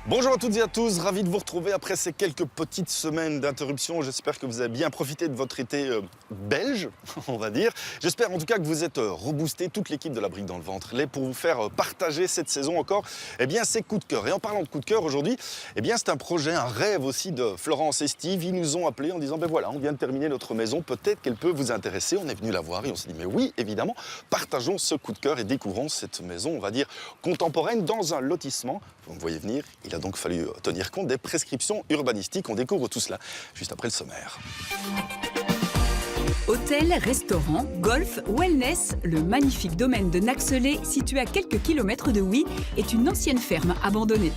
Bonjour à toutes et à tous, ravi de vous retrouver après ces quelques petites semaines d'interruption. J'espère que vous avez bien profité de votre été belge, on va dire. J'espère en tout cas que vous êtes reboostés, toute l'équipe de La Brique dans le ventre, pour vous faire partager cette saison encore ces coups de cœur. Et en parlant de coups de cœur aujourd'hui, c'est un projet, un rêve aussi de Florence et Steve. Ils nous ont appelés en disant voilà, on vient de terminer notre maison, peut-être qu'elle peut vous intéresser. On est venu la voir et on s'est dit mais oui, évidemment, partageons ce coup de cœur et découvrons cette maison, on va dire, contemporaine dans un lotissement. Vous me voyez venir, il a donc fallu tenir compte des prescriptions urbanistiques. On découvre tout cela juste après le sommaire. Hôtel, restaurant, golf, wellness, le magnifique domaine de Naxelay, situé à quelques kilomètres de Huy, est une ancienne ferme abandonnée.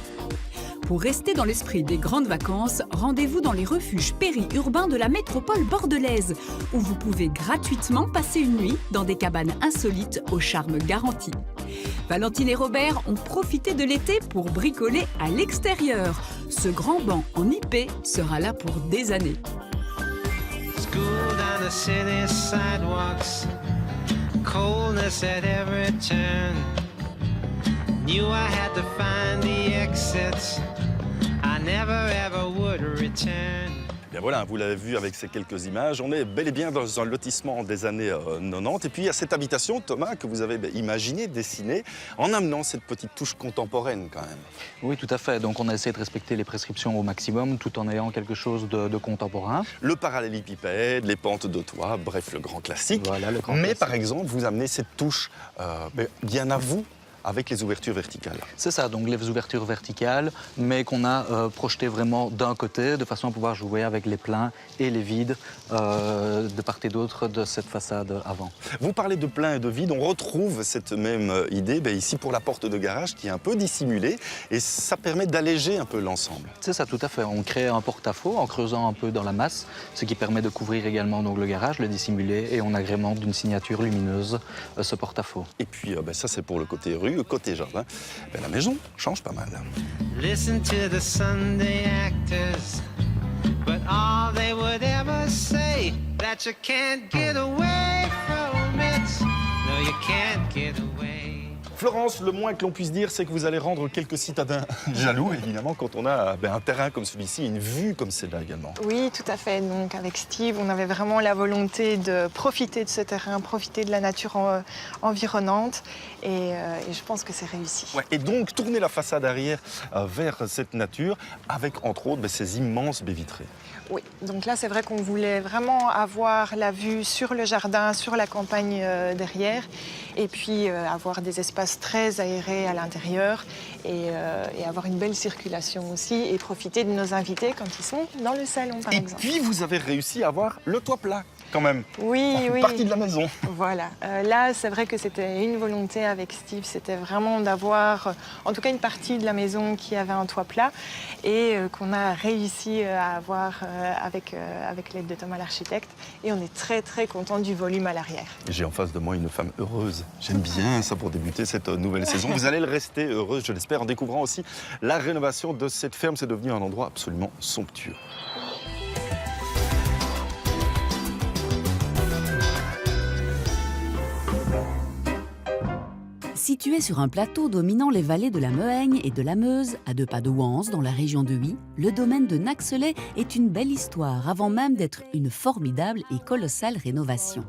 Pour rester dans l'esprit des grandes vacances, rendez-vous dans les refuges périurbains de la métropole bordelaise, où vous pouvez gratuitement passer une nuit dans des cabanes insolites au charme garanti. Valentine et Robert ont profité de l'été pour bricoler à l'extérieur. Ce grand banc en IP sera là pour des années. School down the city sidewalks, coldness at every turn. Knew I had to find the exits. I never ever would return. Bien voilà, vous l'avez vu avec ces quelques images, on est bel et bien dans un lotissement des années 90. Et puis il y a cette habitation, Thomas, que vous avez imaginé, dessinée, en amenant cette petite touche contemporaine quand même. Oui, tout à fait. Donc on a essayé de respecter les prescriptions au maximum, tout en ayant quelque chose de contemporain. Le parallélépipède, les pentes de toit, bref, le grand classique. Voilà, le grand Mais classique. par exemple, vous amenez cette touche bien à vous, avec les ouvertures verticales. C'est ça, donc les ouvertures verticales, mais qu'on a projetées vraiment d'un côté, de façon à pouvoir jouer avec les pleins et les vides de part et d'autre de cette façade avant. Vous parlez de plein et de vide, on retrouve cette même idée ici pour la porte de garage qui est un peu dissimulée et ça permet d'alléger un peu l'ensemble. C'est ça, tout à fait. On crée un porte-à-faux en creusant un peu dans la masse, ce qui permet de couvrir également donc, le garage, le dissimuler, et on agrémente d'une signature lumineuse ce porte-à-faux. Et puis ça c'est pour le côté rue. Côté jardin, la maison change pas mal. Listen to the Sunday actors, but all they would ever say that you can't get away from it. No, you can't get away. Florence, le moins que l'on puisse dire, c'est que vous allez rendre quelques citadins jaloux, évidemment, quand on a un terrain comme celui-ci, une vue comme celle-là également. Oui, tout à fait. Donc avec Steve, on avait vraiment la volonté de profiter de ce terrain, profiter de la nature environnante. Et je pense que c'est réussi. Ouais, et donc, tourner la façade arrière vers cette nature, avec, entre autres, ces immenses baies vitrées. Oui, donc là, c'est vrai qu'on voulait vraiment avoir la vue sur le jardin, sur la campagne derrière, et puis avoir des espaces très aérés à l'intérieur et avoir une belle circulation aussi et profiter de nos invités quand ils sont dans le salon, par exemple. Et puis, vous avez réussi à avoir le toit plat, quand même. Oui, Une oui. partie de la maison. Voilà. Là, c'est vrai que c'était une volonté avec Steve, c'était vraiment d'avoir, en tout cas, une partie de la maison qui avait un toit plat et qu'on a réussi à avoir avec l'aide de Thomas l'architecte. Et on est très, très content du volume à l'arrière. J'ai en face de moi une femme heureuse. J'aime bien ça pour débuter cette nouvelle saison. Vous allez le rester heureuse, je l'espère, en découvrant aussi la rénovation de cette ferme. C'est devenu un endroit absolument somptueux. Situé sur un plateau dominant les vallées de la Mehaigne et de la Meuse, à 2 pas de Wans, dans la région de Huy, le domaine de Naxelay est une belle histoire avant même d'être une formidable et colossale rénovation.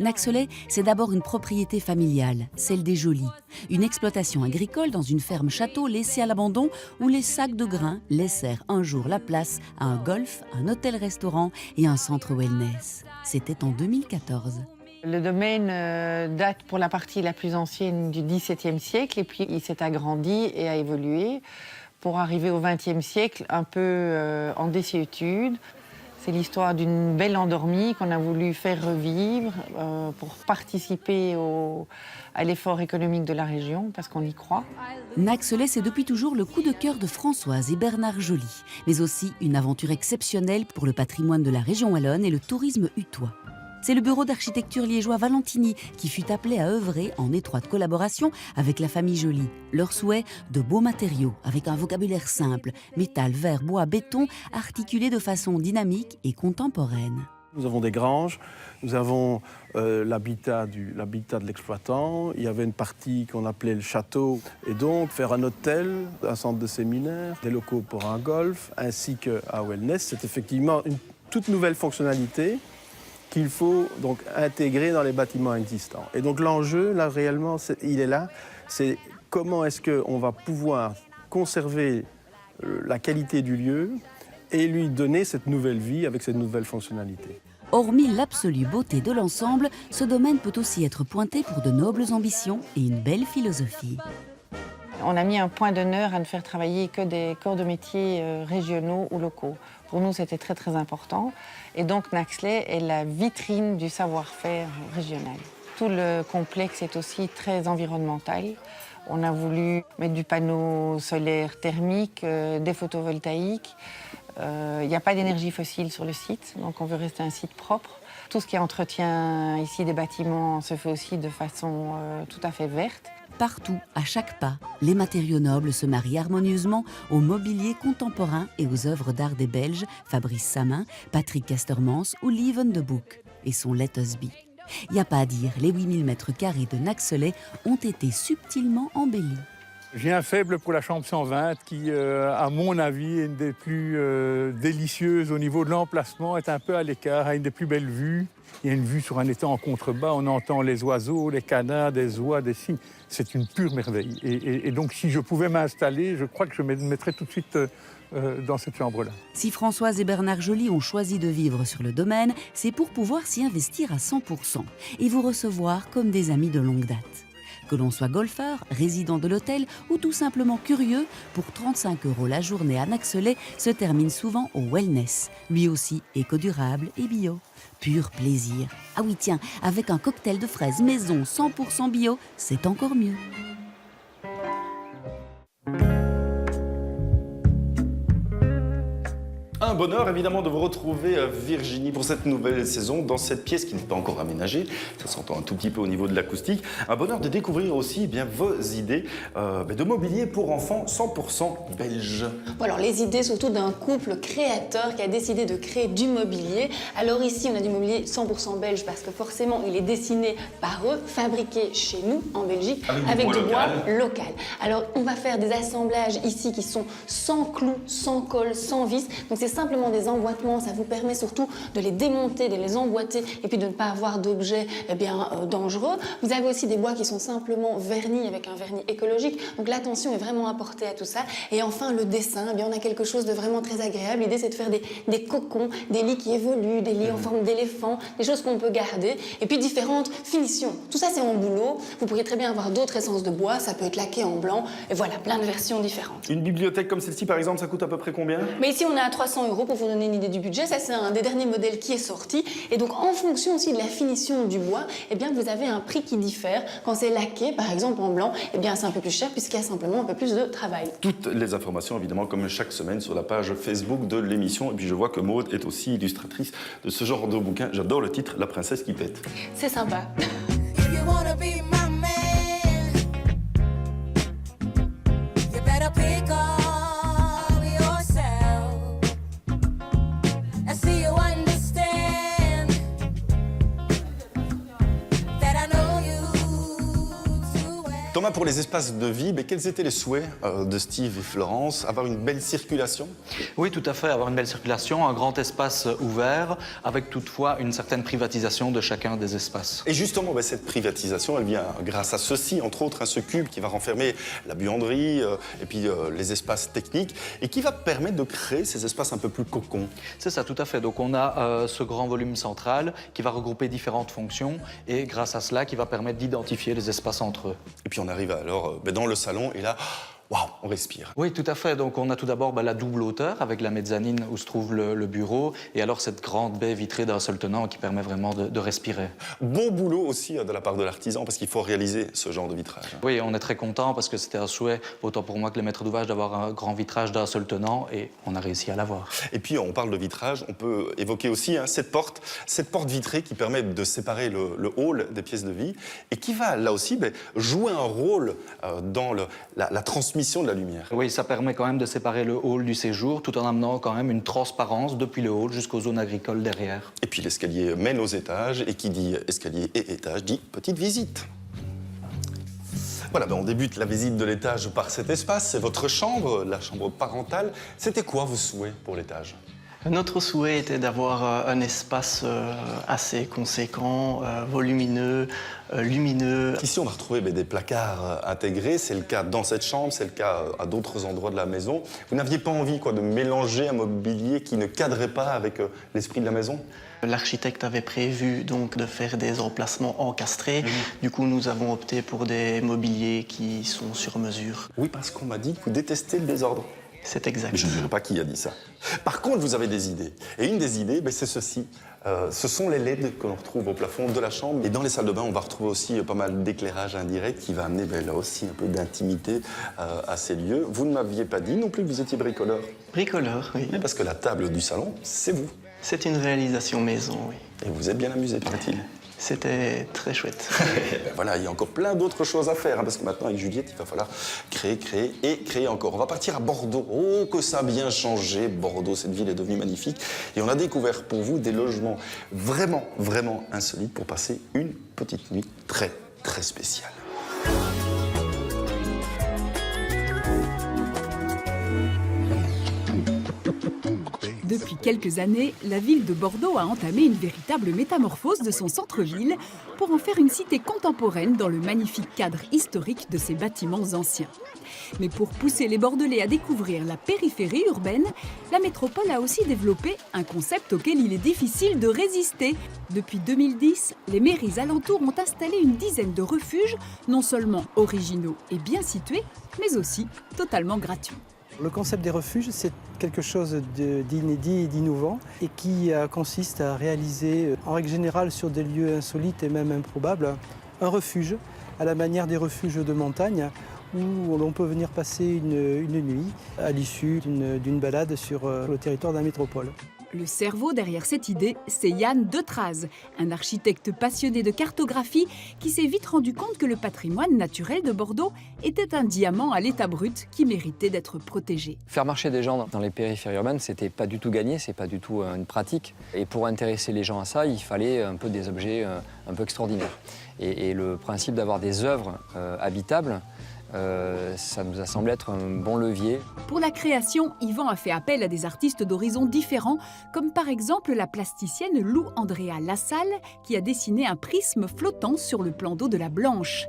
Naxelay, c'est d'abord une propriété familiale, celle des Jolies, une exploitation agricole dans une ferme château laissée à l'abandon où les sacs de grains laissèrent un jour la place à un golf, un hôtel-restaurant et un centre wellness. C'était en 2014. Le domaine date pour la partie la plus ancienne du XVIIe siècle et puis il s'est agrandi et a évolué pour arriver au XXe siècle un peu en désuétude. C'est l'histoire d'une belle endormie qu'on a voulu faire revivre pour participer à l'effort économique de la région, parce qu'on y croit. Naxelay, c'est depuis toujours le coup de cœur de Françoise et Bernard Joly, mais aussi une aventure exceptionnelle pour le patrimoine de la région wallonne et le tourisme hutois. C'est le bureau d'architecture liégeois Valentini qui fut appelé à œuvrer en étroite collaboration avec la famille Joly. Leur souhait, de beaux matériaux, avec un vocabulaire simple, métal, verre, bois, béton, articulés de façon dynamique et contemporaine. Nous avons des granges, nous avons l'habitat de l'exploitant, il y avait une partie qu'on appelait le château, et donc faire un hôtel, un centre de séminaire, des locaux pour un golf, ainsi qu'un wellness, c'est effectivement une toute nouvelle fonctionnalité qu'il faut donc intégrer dans les bâtiments existants. Et donc l'enjeu, là réellement, il est là, c'est comment est-ce qu'on va pouvoir conserver la qualité du lieu et lui donner cette nouvelle vie avec cette nouvelle fonctionnalité. Hormis l'absolue beauté de l'ensemble, ce domaine peut aussi être pointé pour de nobles ambitions et une belle philosophie. On a mis un point d'honneur à ne faire travailler que des corps de métier régionaux ou locaux. Pour nous, c'était très très important. Et donc Naxley est la vitrine du savoir-faire régional. Tout le complexe est aussi très environnemental. On a voulu mettre du panneau solaire thermique, des photovoltaïques. Il n'y a pas d'énergie fossile sur le site, donc on veut rester un site propre. Tout ce qui est entretien ici des bâtiments se fait aussi de façon tout à fait verte. Partout, à chaque pas, les matériaux nobles se marient harmonieusement au mobilier contemporain et aux œuvres d'art des Belges Fabrice Samin, Patrick Castermans ou Lee Van de Boek et son Let Us Be. Il n'y a pas à dire, les 8000 mètres carrés de Naxley ont été subtilement embellis. J'ai un faible pour la chambre 120 qui, à mon avis, est une des plus délicieuses au niveau de l'emplacement, est un peu à l'écart, a une des plus belles vues. Il y a une vue sur un étang en contrebas, on entend les oiseaux, les canards, des oies, des cygnes. C'est une pure merveille. Et donc, si je pouvais m'installer, je crois que je me mettrais tout de suite dans cette chambre-là. Si Françoise et Bernard Joly ont choisi de vivre sur le domaine, c'est pour pouvoir s'y investir à 100% et vous recevoir comme des amis de longue date. Que l'on soit golfeur, résident de l'hôtel ou tout simplement curieux, pour 35 € la journée à Naxley se termine souvent au wellness, lui aussi éco-durable et bio. Pur plaisir. Ah oui tiens, avec un cocktail de fraises maison 100% bio, c'est encore mieux. Un bonheur évidemment de vous retrouver Virginie pour cette nouvelle saison dans cette pièce qui n'est pas encore aménagée, ça s'entend un tout petit peu au niveau de l'acoustique. Un bonheur de découvrir aussi vos idées de mobilier pour enfants 100% belge. Bon, alors les idées surtout d'un couple créateur qui a décidé de créer du mobilier. Alors ici on a du mobilier 100% belge parce que forcément il est dessiné par eux, fabriqué chez nous en Belgique avec du bois local. Alors on va faire des assemblages ici qui sont sans clous, sans colle, sans vis. Donc c'est simplement des emboîtements, ça vous permet surtout de les démonter, de les emboîter et puis de ne pas avoir d'objets dangereux. Vous avez aussi des bois qui sont simplement vernis avec un vernis écologique, donc l'attention est vraiment apportée à tout ça. Et enfin le dessin, on a quelque chose de vraiment très agréable. L'idée c'est de faire des cocons, des lits qui évoluent, des lits en forme d'éléphant, des choses qu'on peut garder et puis différentes finitions. Tout ça c'est en boulot, vous pourriez très bien avoir d'autres essences de bois, ça peut être laqué en blanc et voilà, plein de versions différentes. Une bibliothèque comme celle-ci par exemple, ça coûte à peu près combien? Mais ici on est à 300 € pour vous donner une idée du budget. Ça, c'est un des derniers modèles qui est sorti. Et donc, en fonction aussi de la finition du bois, vous avez un prix qui diffère. Quand c'est laqué, par exemple en blanc, c'est un peu plus cher puisqu'il y a simplement un peu plus de travail. Toutes les informations, évidemment, comme chaque semaine, sur la page Facebook de l'émission. Et puis, je vois que Maude est aussi illustratrice de ce genre de bouquin. J'adore le titre, La princesse qui pète. C'est sympa. Thomas, pour les espaces de vie, quels étaient les souhaits de Steve et Florence? Avoir une belle circulation? Oui, tout à fait, avoir une belle circulation, un grand espace ouvert, avec toutefois une certaine privatisation de chacun des espaces. Et justement, cette privatisation, elle vient grâce à ceci, entre autres, ce cube qui va renfermer la buanderie et puis les espaces techniques et qui va permettre de créer ces espaces un peu plus cocons. C'est ça, tout à fait. Donc on a ce grand volume central qui va regrouper différentes fonctions et grâce à cela qui va permettre d'identifier les espaces entre eux. Et puis on arrive alors dans le salon et là, waouh, on respire. Oui, tout à fait. Donc on a tout d'abord la double hauteur avec la mezzanine où se trouve le bureau et alors cette grande baie vitrée d'un seul tenant qui permet vraiment de respirer. Bon boulot aussi de la part de l'artisan parce qu'il faut réaliser ce genre de vitrage. Oui, on est très content parce que c'était un souhait, autant pour moi que les maîtres d'ouvrage, d'avoir un grand vitrage d'un seul tenant et on a réussi à l'avoir. Et puis on parle de vitrage, on peut évoquer aussi cette porte vitrée qui permet de séparer le hall des pièces de vie et qui va là aussi jouer un rôle dans la transmission transmission de la lumière. Oui, ça permet quand même de séparer le hall du séjour tout en amenant quand même une transparence depuis le hall jusqu'aux zones agricoles derrière. Et puis l'escalier mène aux étages, et qui dit escalier et étage dit petite visite. Voilà, on débute la visite de l'étage par cet espace. C'est votre chambre, la chambre parentale. C'était quoi vos souhaits pour l'étage? Notre souhait était d'avoir un espace assez conséquent, volumineux, lumineux. Ici, on va retrouver des placards intégrés. C'est le cas dans cette chambre, c'est le cas à d'autres endroits de la maison. Vous n'aviez pas envie de mélanger un mobilier qui ne cadrait pas avec l'esprit de la maison? L'architecte avait prévu donc de faire des emplacements encastrés. Du coup, nous avons opté pour des mobiliers qui sont sur mesure. Oui, parce qu'on m'a dit que vous détestez le désordre. C'est exact. Mais je ne dirai pas qui a dit ça. Par contre, vous avez des idées. Et une des idées, c'est ceci. Ce sont les LED que l'on retrouve au plafond de la chambre. Et dans les salles de bain, on va retrouver aussi pas mal d'éclairage indirect qui va amener là aussi un peu d'intimité à ces lieux. Vous ne m'aviez pas dit non plus que vous étiez bricoleur. Bricoleur, oui. Mais parce que la table du salon, c'est vous. C'est une réalisation maison, oui. Et vous êtes bien amusé, paraît-il. C'était très chouette. Voilà, il y a encore plein d'autres choses à faire, parce que maintenant, avec Juliette, il va falloir créer et créer encore. On va partir à Bordeaux. Oh, que ça a bien changé, Bordeaux. Cette ville est devenue magnifique. Et on a découvert pour vous des logements vraiment, vraiment insolites pour passer une petite nuit très, très spéciale. Depuis quelques années, la ville de Bordeaux a entamé une véritable métamorphose de son centre-ville pour en faire une cité contemporaine dans le magnifique cadre historique de ses bâtiments anciens. Mais pour pousser les Bordelais à découvrir la périphérie urbaine, la métropole a aussi développé un concept auquel il est difficile de résister. Depuis 2010, les mairies alentours ont installé une dizaine de refuges, non seulement originaux et bien situés, mais aussi totalement gratuits. Le concept des refuges, c'est quelque chose d'inédit et d'innovant et qui consiste à réaliser, en règle générale sur des lieux insolites et même improbables, un refuge à la manière des refuges de montagne où l'on peut venir passer une nuit à l'issue d'une balade sur le territoire de la métropole. Le cerveau derrière cette idée, c'est Yann Detraz, un architecte passionné de cartographie qui s'est vite rendu compte que le patrimoine naturel de Bordeaux était un diamant à l'état brut qui méritait d'être protégé. Faire marcher des gens dans les périphéries urbaines, c'était pas du tout gagné, c'est pas du tout une pratique. Et pour intéresser les gens à ça, il fallait un peu des objets un peu extraordinaires. Et le principe d'avoir des œuvres habitables, ça nous a semblé être un bon levier. Pour la création, Yvan a fait appel à des artistes d'horizons différents, comme par exemple la plasticienne Lou Andrea Lassalle, qui a dessiné un prisme flottant sur le plan d'eau de la Blanche.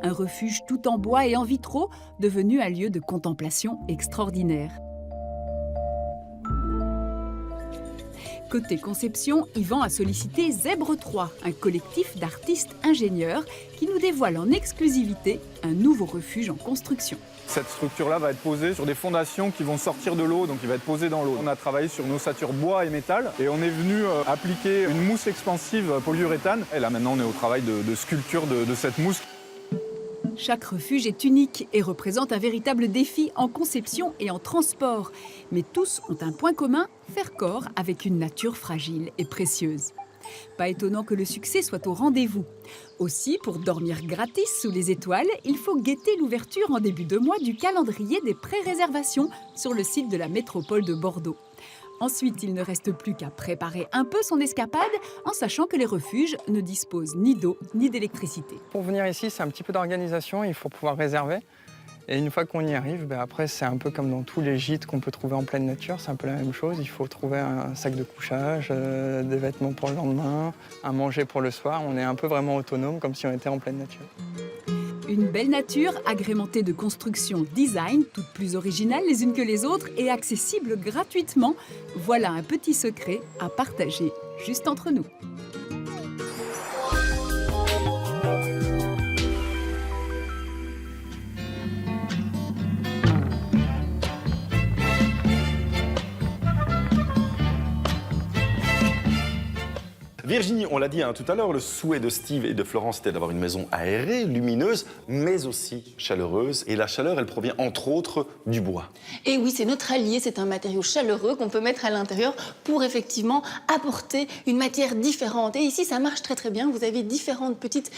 Un refuge tout en bois et en vitraux, devenu un lieu de contemplation extraordinaire. Côté conception, Yvan a sollicité Zèbre 3, un collectif d'artistes ingénieurs qui nous dévoile en exclusivité un nouveau refuge en construction. Cette structure-là va être posée sur des fondations qui vont sortir de l'eau, donc il va être posé dans l'eau. On a travaillé sur une ossature bois et métal et on est venu appliquer une mousse expansive polyuréthane. Et là maintenant on est au travail de sculpture de cette mousse. Chaque refuge est unique et représente un véritable défi en conception et en transport. Mais tous ont un point commun, faire corps avec une nature fragile et précieuse. Pas étonnant que le succès soit au rendez-vous. Aussi, pour dormir gratis sous les étoiles, il faut guetter l'ouverture en début de mois du calendrier des pré-réservations sur le site de la métropole de Bordeaux. Ensuite, il ne reste plus qu'à préparer un peu son escapade en sachant que les refuges ne disposent ni d'eau ni d'électricité. Pour venir ici, c'est un petit peu d'organisation, il faut pouvoir réserver. Et une fois qu'on y arrive, après c'est un peu comme dans tous les gîtes qu'on peut trouver en pleine nature, c'est un peu la même chose. Il faut trouver un sac de couchage, des vêtements pour le lendemain, à manger pour le soir. On est un peu vraiment autonome, comme si on était en pleine nature. Une belle nature agrémentée de constructions design, toutes plus originales les unes que les autres et accessibles gratuitement. Voilà un petit secret à partager juste entre nous. Virginie, on l'a dit tout à l'heure, le souhait de Steve et de Florence était d'avoir une maison aérée, lumineuse, mais aussi chaleureuse. Et la chaleur, elle provient entre autres du bois. Et oui, c'est notre allié, c'est un matériau chaleureux qu'on peut mettre à l'intérieur pour effectivement apporter une matière différente. Et ici, ça marche très très bien. Vous avez différentes petites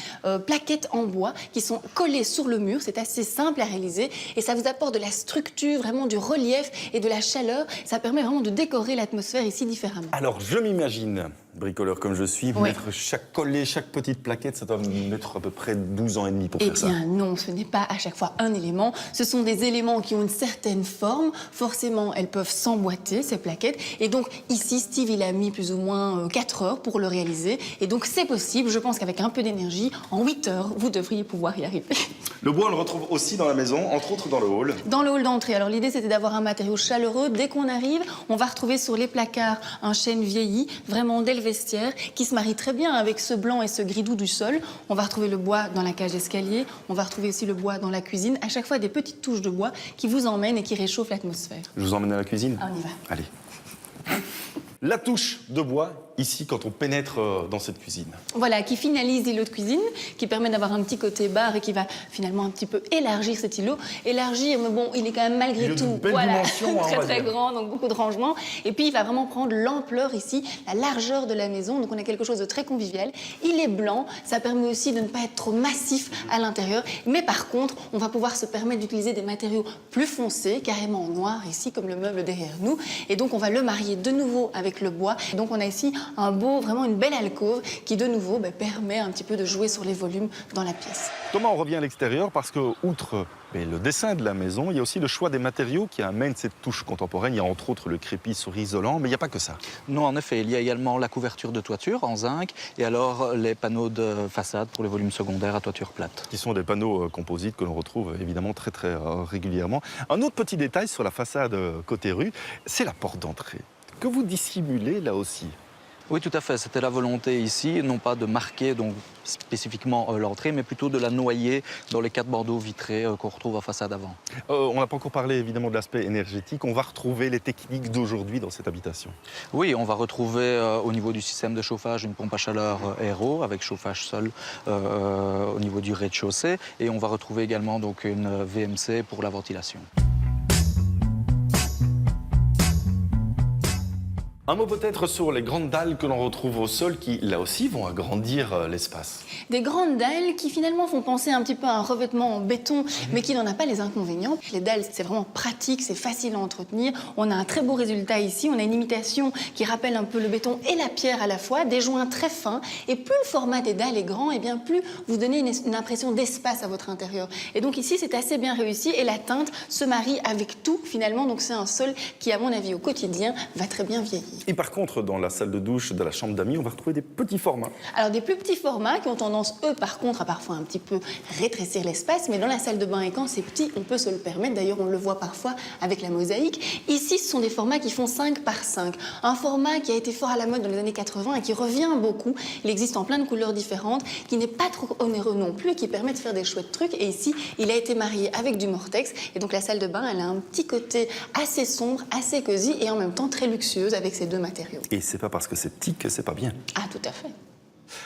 plaquettes en bois qui sont collées sur le mur. C'est assez simple à réaliser et ça vous apporte de la structure, vraiment du relief et de la chaleur. Ça permet vraiment de décorer l'atmosphère ici différemment. Alors, je m'imagine, bricoleur comme je suis, Oui. mettre coller chaque petite plaquette, ça doit me mettre à peu près 12 ans et demi pour Eh faire ça. bien non, ce n'est pas à chaque fois un élément. Ce sont des éléments qui ont une certaine forme. Forcément, elles peuvent s'emboîter, ces plaquettes. Et donc ici, Steve, il a mis plus ou moins 4 heures pour le réaliser. Et donc c'est possible. Je pense qu'avec un peu d'énergie, en 8 heures, vous devriez pouvoir y arriver. Le bois, on le retrouve aussi dans la maison, entre autres dans le hall. Dans le hall d'entrée. Alors l'idée, c'était d'avoir un matériau chaleureux. Dès qu'on arrive, on va retrouver sur les placards un chêne vieilli, vraiment dès le vestiaire, qui se marie très bien avec ce blanc et ce gris doux du sol. On va retrouver le bois dans la cage d'escalier. On va retrouver aussi le bois dans la cuisine. À chaque fois, des petites touches de bois qui vous emmènent et qui réchauffent l'atmosphère. Je vous emmène à la cuisine. Ah, on y va. Allez. La touche de bois, ici, quand on pénètre dans cette cuisine. Voilà, qui finalise l'îlot de cuisine, qui permet d'avoir un petit côté bar et qui va finalement un petit peu élargir cet îlot. Élargir, mais bon, il est quand même malgré tout belle dimension, très on va très dire. grand, donc beaucoup de rangements. Et puis il va vraiment prendre l'ampleur ici, la largeur de la maison. Donc on a quelque chose de très convivial. Il est blanc, ça permet aussi de ne pas être trop massif à l'intérieur. Mais par contre, on va pouvoir se permettre d'utiliser des matériaux plus foncés, carrément en noir ici, comme le meuble derrière nous. Et donc on va le marier de nouveau avec le bois. Et donc on a ici vraiment une belle alcôve qui de nouveau permet un petit peu de jouer sur les volumes dans la pièce. Thomas, on revient à l'extérieur parce que, outre le dessin de la maison, il y a aussi le choix des matériaux qui amènent cette touche contemporaine. Il y a entre autres le crépi sur isolant, mais il n'y a pas que ça. Non, en effet, il y a également la couverture de toiture en zinc et alors les panneaux de façade pour les volumes secondaires à toiture plate. Qui sont des panneaux composites que l'on retrouve évidemment très régulièrement. Un autre petit détail sur la façade côté rue, c'est la porte d'entrée, que vous dissimulez là aussi. Oui, tout à fait. C'était la volonté ici, non pas de marquer donc, spécifiquement l'entrée, mais plutôt de la noyer dans les 4 bandeaux vitrés qu'on retrouve en façade avant. On n'a pas encore parlé évidemment de l'aspect énergétique. On va retrouver les techniques d'aujourd'hui dans cette habitation. Oui, on va retrouver au niveau du système de chauffage une pompe à chaleur Aéro avec chauffage sol au niveau du rez-de-chaussée. Et on va retrouver également donc, une VMC pour la ventilation. Un mot peut-être sur les grandes dalles que l'on retrouve au sol qui, là aussi, vont agrandir l'espace. Des grandes dalles qui finalement font penser un petit peu à un revêtement en béton, mais qui n'en a pas les inconvénients. Les dalles, c'est vraiment pratique, c'est facile à entretenir. On a un très beau résultat ici. On a une imitation qui rappelle un peu le béton et la pierre à la fois, des joints très fins. Et plus le format des dalles est grand, et bien plus vous donnez une impression d'espace à votre intérieur. Et donc ici, c'est assez bien réussi et la teinte se marie avec tout finalement. Donc c'est un sol qui, à mon avis, au quotidien, va très bien vieillir. Et par contre, dans la salle de douche de la chambre d'amis, on va retrouver des petits formats. Alors des plus petits formats qui ont tendance, eux, par contre, à parfois un petit peu rétrécir l'espace, mais dans la salle de bain, et quand c'est petit, on peut se le permettre. D'ailleurs, on le voit parfois avec la mosaïque. Ici, ce sont des formats qui font 5 par 5. Un format qui a été fort à la mode dans les années 80 et qui revient beaucoup. Il existe en plein de couleurs différentes, qui n'est pas trop onéreux non plus et qui permet de faire des chouettes trucs. Et ici, il a été marié avec du Mortex. Et donc la salle de bain, elle a un petit côté assez sombre, assez cosy et en même temps très luxueuse avec ces deux matériaux. Et c'est pas parce que c'est petit que c'est pas bien. Ah, tout à fait.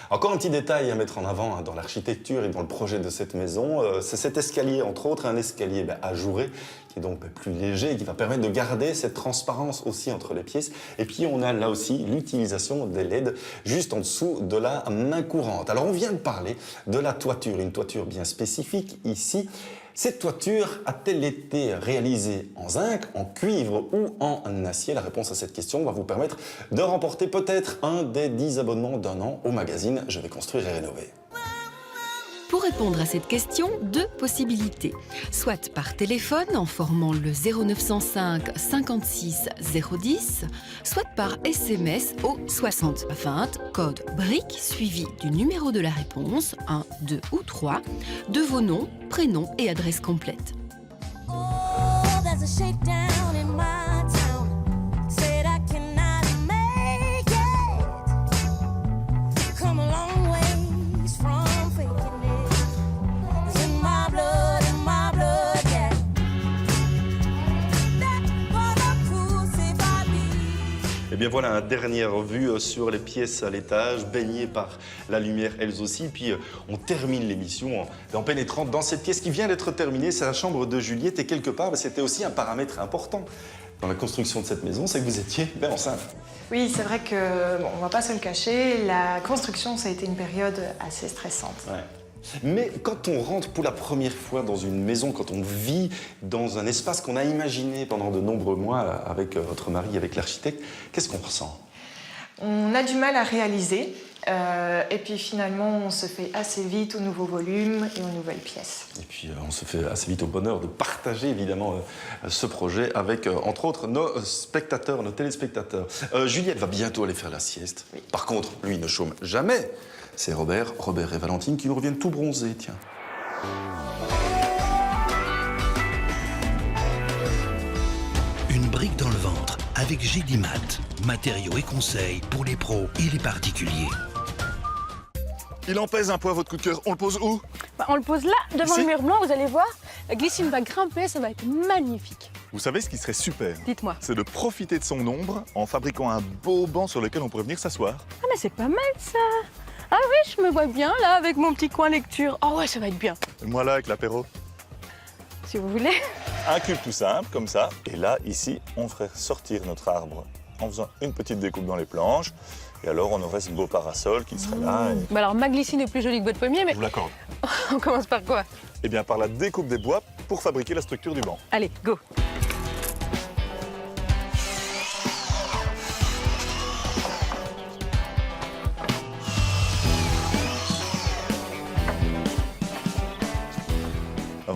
Encore un petit détail à mettre en avant dans l'architecture et dans le projet de cette maison, c'est cet escalier, entre autres, un escalier ajouré, qui est donc plus léger et qui va permettre de garder cette transparence aussi entre les pièces. Et puis on a là aussi l'utilisation des LED juste en dessous de la main courante. Alors on vient de parler de la toiture, une toiture bien spécifique ici. Cette toiture a-t-elle été réalisée en zinc, en cuivre ou en acier? La réponse à cette question va vous permettre de remporter peut-être un des 10 abonnements d'1 an au magazine Je vais construire et rénover. Pour répondre à cette question, 2 possibilités. Soit par téléphone en formant le 0905 56 010, soit par SMS au 60 20, code BRIC suivi du numéro de la réponse, 1, 2 ou 3, de vos noms, prénoms et adresse complète. Eh bien voilà, dernière vue sur les pièces à l'étage, baignées par la lumière elles aussi. Puis on termine l'émission en pénétrant dans cette pièce qui vient d'être terminée. C'est la chambre de Juliette et quelque part, c'était aussi un paramètre important dans la construction de cette maison, c'est que vous étiez enceinte. Oui, c'est vrai que, bon, on va pas se le cacher, la construction, ça a été une période assez stressante. Ouais. Mais quand on rentre pour la première fois dans une maison, quand on vit dans un espace qu'on a imaginé pendant de nombreux mois avec votre mari, avec l'architecte, qu'est-ce qu'on ressent? On a du mal à réaliser, et puis finalement, on se fait assez vite au nouveau volume et aux nouvelles pièces. Et puis on se fait assez vite au bonheur de partager évidemment ce projet avec, entre autres, nos spectateurs, nos téléspectateurs. Juliette va bientôt aller faire la sieste. Oui. Par contre, lui ne chôme jamais. C'est Robert et Valentine qui nous reviennent tout bronzés, tiens. Une brique dans le ventre avec Gédimat. Matériaux et conseils pour les pros et les particuliers. Il en pèse un poids, votre coup de cœur. On le pose où? On le pose là, devant Ici le mur blanc, vous allez voir. La glycine va grimper, ça va être magnifique. Vous savez ce qui serait super? Dites-moi. C'est de profiter de son ombre en fabriquant un beau banc sur lequel on pourrait venir s'asseoir. Ah mais c'est pas mal ça. Ah oui, je me vois bien là avec mon petit coin lecture. Oh ouais, ça va être bien. Et moi là avec l'apéro. Si vous voulez. Un cube tout simple, comme ça. Et là, ici, on ferait sortir notre arbre en faisant une petite découpe dans les planches. Et alors, on aurait ce beau parasol qui serait là. Et... Bah alors, ma glycine est plus jolie que votre pommier, mais... Je vous l'accorde. On commence par quoi? Eh bien, par la découpe des bois pour fabriquer la structure du banc. Allez, go.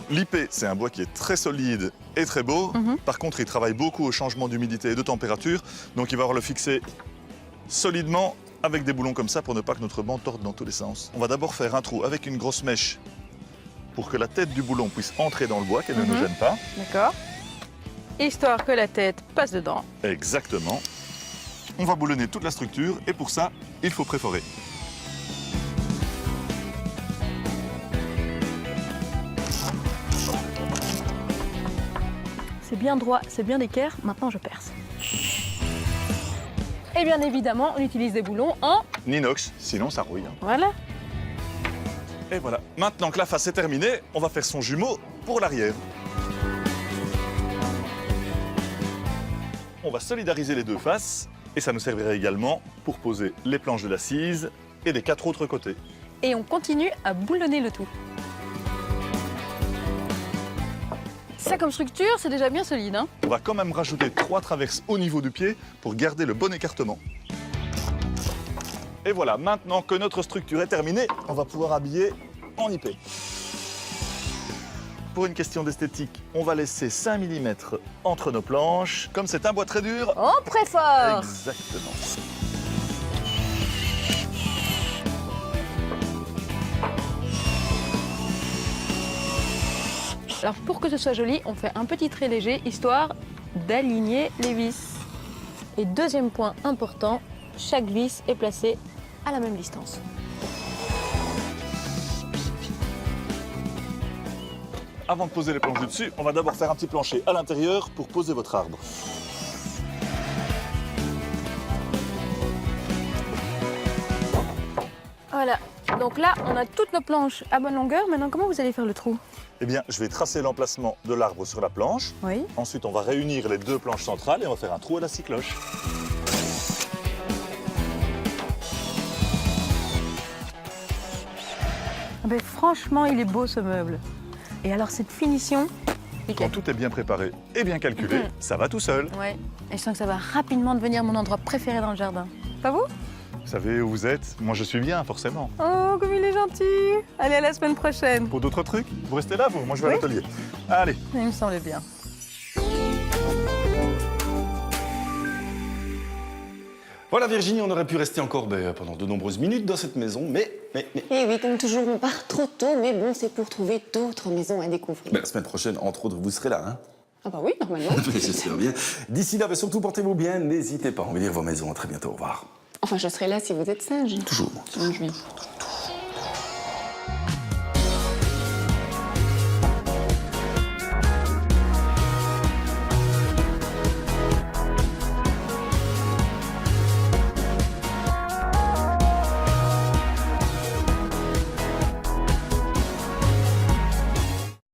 L'IP, c'est un bois qui est très solide et très beau. Par contre, il travaille beaucoup au changement d'humidité et de température. Donc, il va falloir le fixer solidement avec des boulons comme ça pour ne pas que notre banc torde dans tous les sens. On va d'abord faire un trou avec une grosse mèche pour que la tête du boulon puisse entrer dans le bois, qu'elle ne nous gêne pas. D'accord. Histoire que la tête passe dedans. Exactement. On va boulonner toute la structure et pour ça, il faut préforer. C'est bien droit, c'est bien d'équerre. Maintenant, je perce. Et bien évidemment, on utilise des boulons en... Inox, sinon ça rouille. Voilà. Et voilà. Maintenant que la face est terminée, on va faire son jumeau pour l'arrière. On va solidariser les deux faces et ça nous servira également pour poser les planches de l'assise et des 4 autres côtés. Et on continue à boulonner le tout. Ça, comme structure, c'est déjà bien solide. Hein. On va quand même rajouter 3 traverses au niveau du pied pour garder le bon écartement. Et voilà, maintenant que notre structure est terminée, on va pouvoir habiller en IP. Pour une question d'esthétique, on va laisser 5 mm entre nos planches. Comme c'est un bois très dur... On préfore. Exactement. Alors pour que ce soit joli, on fait un petit trait léger, histoire d'aligner les vis. Et deuxième point important, chaque vis est placée à la même distance. Avant de poser les planches du dessus, on va d'abord faire un petit plancher à l'intérieur pour poser votre arbre. Voilà, donc là on a toutes nos planches à bonne longueur. Maintenant comment vous allez faire le trou? Eh bien, je vais tracer l'emplacement de l'arbre sur la planche. Oui. Ensuite, on va réunir les 2 planches centrales et on va faire un trou à la scie-cloche. Ben, franchement, il est beau ce meuble. Et alors cette finition, quand tout est bien préparé et bien calculé, ça va tout seul. Ouais. Et je sens que ça va rapidement devenir mon endroit préféré dans le jardin. Pas vous? Vous savez où vous êtes? Moi, je suis bien, forcément. Oh, comme il est gentil. Allez, à la semaine prochaine. Pour d'autres trucs, vous restez là, vous? Moi, je vais à l'atelier. Allez. Il me semblait bien. Voilà Virginie, on aurait pu rester encore pendant de nombreuses minutes dans cette maison, mais... Et oui, comme toujours, on part trop tôt, mais bon, c'est pour trouver d'autres maisons à découvrir. La semaine prochaine, entre autres, vous serez là, hein? Ah bah oui, normalement. J'espère bien. D'ici là, surtout, portez-vous bien, n'hésitez pas à embellir vos maisons. À très bientôt, au revoir. Enfin, je serai là si vous êtes sage. Toujours. Je viens.